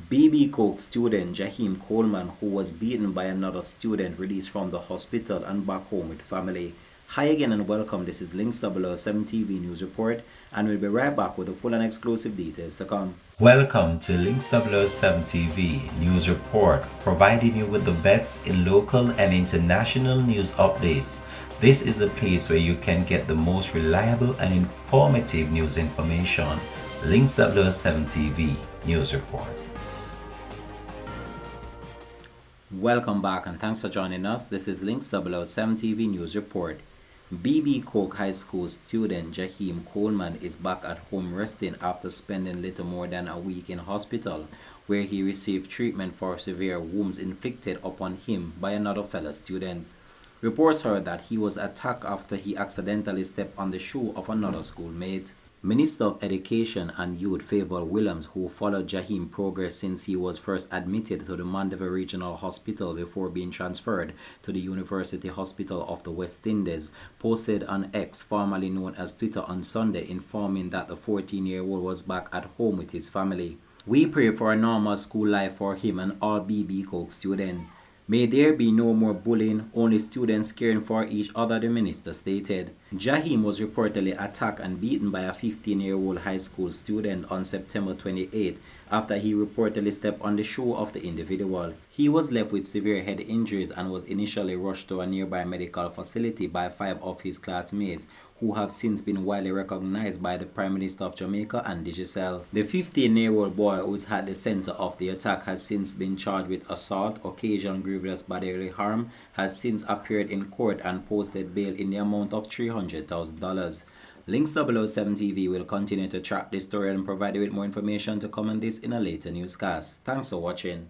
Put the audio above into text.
BB Coke student Jaheim Coleman, who was beaten by another student, released from the hospital and back home with family. Hi again and welcome. This is Links 007 TV News Report, and we'll be right back with the full and exclusive details to come. Welcome to Links 007 TV News Report, providing you with the best in local and international news updates. This is a place where you can get the most reliable and informative news information. Links 007 TV News Report. Welcome back and thanks for joining us. This is Links 007 TV News Report. BB Coke High School student Jaheim Coleman is back at home resting after spending little more than a week in hospital, where he received treatment for severe wounds inflicted upon him by another fellow student. Reports heard that he was attacked after he accidentally stepped on the shoe of another schoolmate. Minister of Education and Youth Favour Williams, who followed Jaheim's progress since he was first admitted to the Mandeville Regional Hospital before being transferred to the University Hospital of the West Indies, posted on X, formerly known as Twitter, on Sunday, informing that the 14-year-old was back at home with his family. "We pray for a normal school life for him and all BB Coke students. May there be no more bullying, only students caring for each other," the minister stated. Jaheim was reportedly attacked and beaten by a 15-year-old high school student on September 28 after he reportedly stepped on the shoe of the individual. He was left with severe head injuries and was initially rushed to a nearby medical facility by 5 of his classmates, who have since been widely recognized by the Prime Minister of Jamaica and Digicel. The 15-year-old boy, who is at the center of the attack, has since been charged with assault, occasion grievous bodily harm, has since appeared in court and posted bail in the amount of $300,000. Links 007 TV will continue to track this story and provide you with more information to come on this in a later newscast. Thanks for watching.